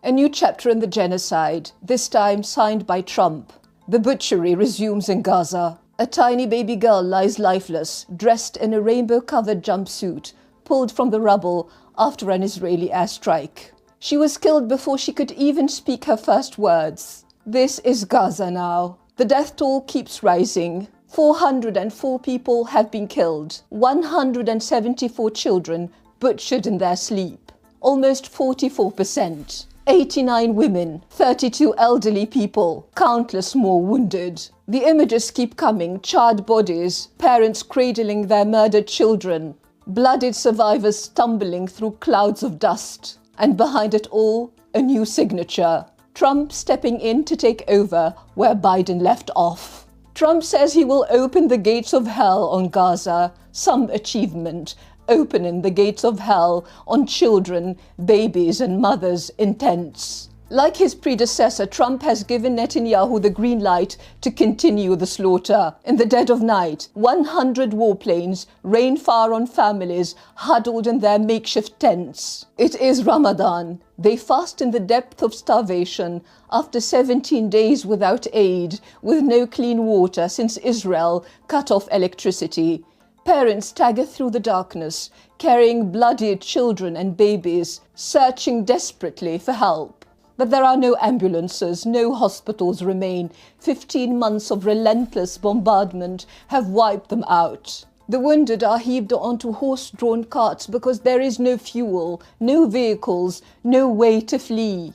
A new chapter in the genocide, this time signed by Trump. The butchery resumes in Gaza. A tiny baby girl lies lifeless, dressed in a rainbow-covered jumpsuit, pulled from the rubble after an Israeli airstrike. She was killed before she could even speak her first words. This is Gaza now. The death toll keeps rising. 404 people have been killed. 174 children butchered in their sleep. Almost 44%. 89 women, 32 elderly people, countless more wounded. The images keep coming, charred bodies, parents cradling their murdered children, bloodied survivors stumbling through clouds of dust. And behind it all, a new signature. Trump stepping in to take over where Biden left off. Trump says he will open the gates of hell on Gaza, some achievement, opening the gates of hell on children, babies and mothers in tents. Like his predecessor, Trump has given Netanyahu the green light to continue the slaughter. In the dead of night, 100 warplanes rain fire on families huddled in their makeshift tents. It is Ramadan. They fast in the depth of starvation after 17 days without aid, with no clean water since Israel cut off electricity. Parents stagger through the darkness, carrying bloodied children and babies, searching desperately for help. But there are no ambulances, no hospitals remain. 15 months of relentless bombardment have wiped them out. The wounded are heaved onto horse-drawn carts because there is no fuel, no vehicles, no way to flee.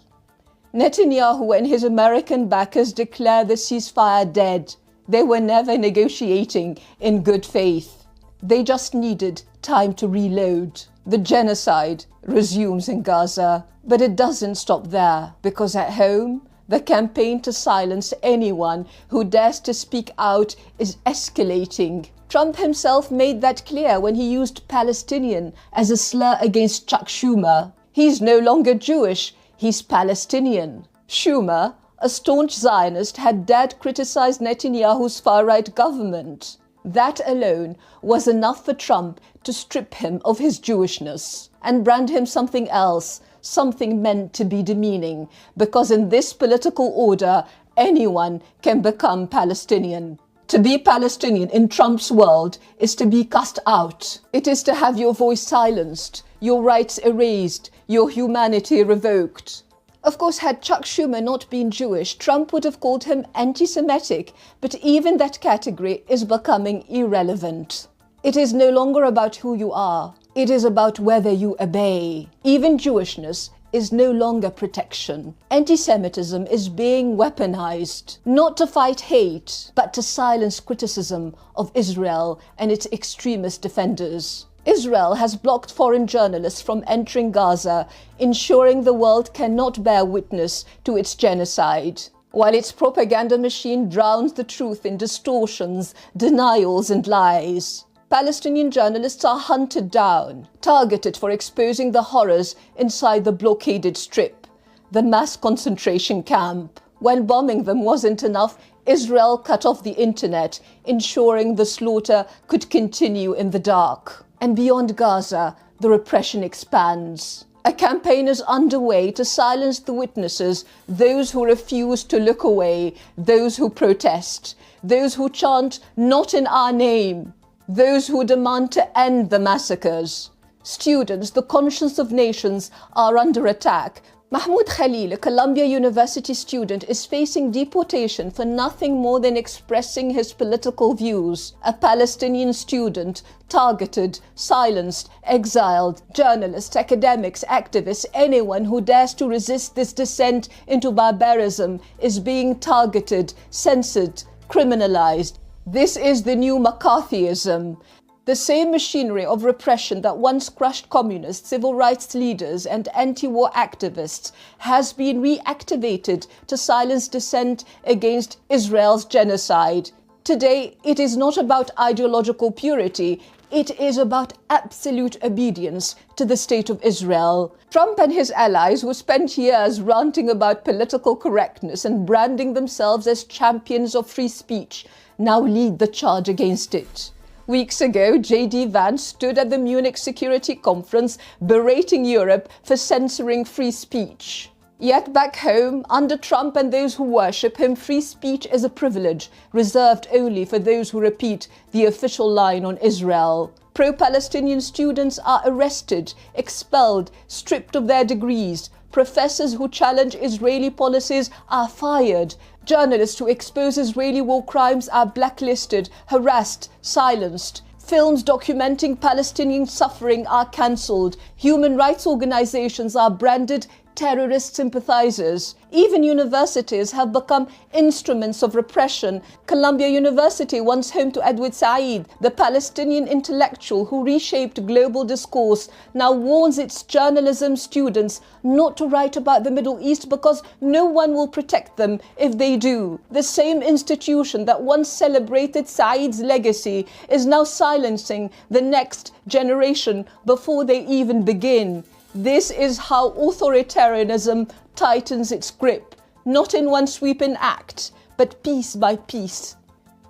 Netanyahu and his American backers declare the ceasefire dead. They were never negotiating in good faith. They just needed time to reload. The genocide resumes in Gaza, but it doesn't stop there, because at home, the campaign to silence anyone who dares to speak out is escalating. Trump himself made that clear when he used Palestinian as a slur against Chuck Schumer. He's no longer Jewish, he's Palestinian. Schumer, a staunch Zionist, had dared criticize Netanyahu's far-right government. That alone was enough for Trump to strip him of his Jewishness and brand him something else, something meant to be demeaning, because in this political order, anyone can become Palestinian. To be Palestinian in Trump's world is to be cast out. It is to have your voice silenced, your rights erased, your humanity revoked. Of course, had Chuck Schumer not been Jewish, Trump would have called him anti-Semitic, but even that category is becoming irrelevant. It is no longer about who you are. It is about whether you obey. Even Jewishness is no longer protection. Anti-Semitism is being weaponized, not to fight hate, but to silence criticism of Israel and its extremist defenders. Israel has blocked foreign journalists from entering Gaza, ensuring the world cannot bear witness to its genocide, while its propaganda machine drowns the truth in distortions, denials and lies. Palestinian journalists are hunted down, targeted for exposing the horrors inside the blockaded strip, the mass concentration camp. When bombing them wasn't enough, Israel cut off the internet, ensuring the slaughter could continue in the dark. And beyond Gaza, the repression expands. A campaign is underway to silence the witnesses, those who refuse to look away, those who protest, those who chant, "Not in our name," those who demand to end the massacres. Students, the conscience of nations, are under attack. Mahmoud Khalil, a Columbia University student, is facing deportation for nothing more than expressing his political views. A Palestinian student, targeted, silenced, exiled. Journalists, academics, activists, anyone who dares to resist this descent into barbarism is being targeted, censored, criminalized. This is the new McCarthyism. The same machinery of repression that once crushed communists, civil rights leaders and anti-war activists has been reactivated to silence dissent against Israel's genocide. Today, it is not about ideological purity. It is about absolute obedience to the state of Israel. Trump and his allies, who spent years ranting about political correctness and branding themselves as champions of free speech, now lead the charge against it. Weeks ago, J.D. Vance stood at the Munich Security Conference berating Europe for censoring free speech. Yet back home, under Trump and those who worship him, free speech is a privilege reserved only for those who repeat the official line on Israel. Pro-Palestinian students are arrested, expelled, stripped of their degrees. Professors who challenge Israeli policies are fired. Journalists who expose Israeli war crimes are blacklisted, harassed, silenced. Films documenting Palestinian suffering are cancelled. Human rights organizations are branded terrorist sympathizers. Even universities have become instruments of repression. Columbia University, once home to Edward Said, the Palestinian intellectual who reshaped global discourse, now warns its journalism students not to write about the Middle East because no one will protect them if they do. The same institution that once celebrated Said's legacy is now silencing the next generation before they even begin. This is how authoritarianism tightens its grip, not in one sweeping act, but piece by piece.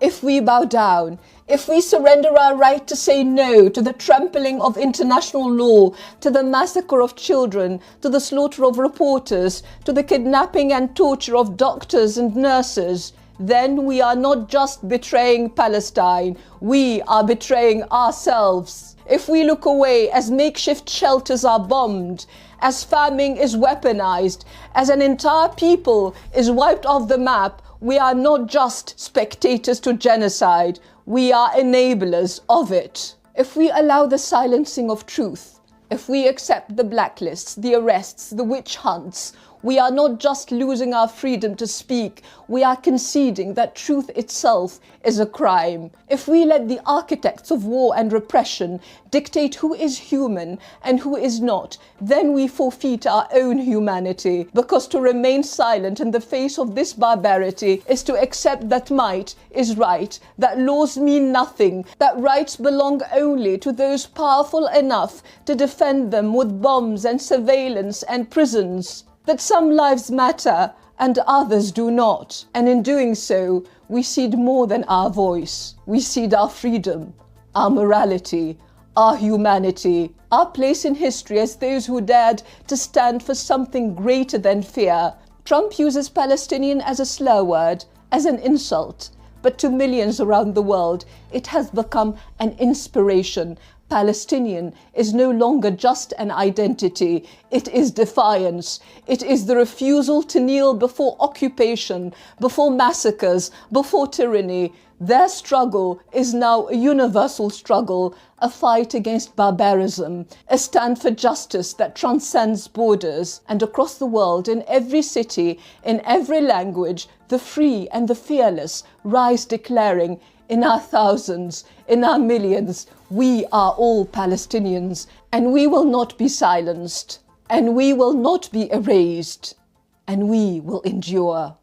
If we bow down, if we surrender our right to say no to the trampling of international law, to the massacre of children, to the slaughter of reporters, to the kidnapping and torture of doctors and nurses, then we are not just betraying Palestine, we are betraying ourselves. If we look away as makeshift shelters are bombed, as farming is weaponized, as an entire people is wiped off the map, we are not just spectators to genocide, we are enablers of it. If we allow the silencing of truth, if we accept the blacklists, the arrests, the witch hunts, we are not just losing our freedom to speak, we are conceding that truth itself is a crime. If we let the architects of war and repression dictate who is human and who is not, then we forfeit our own humanity, because to remain silent in the face of this barbarity is to accept that might is right, that laws mean nothing, that rights belong only to those powerful enough to defend them with bombs and surveillance and prisons, that some lives matter and others do not. And in doing so, we cede more than our voice. We cede our freedom, our morality, our humanity, our place in history as those who dared to stand for something greater than fear. Trump uses Palestinian as a slur word, as an insult, but to millions around the world, it has become an inspiration. Palestinian is no longer just an identity, it is defiance. It is the refusal to kneel before occupation, before massacres, before tyranny. Their struggle is now a universal struggle, a fight against barbarism, a stand for justice that transcends borders. And across the world, in every city, in every language, the free and the fearless rise declaring, in our thousands, in our millions, we are all Palestinians, and we will not be silenced, and we will not be erased, and we will endure.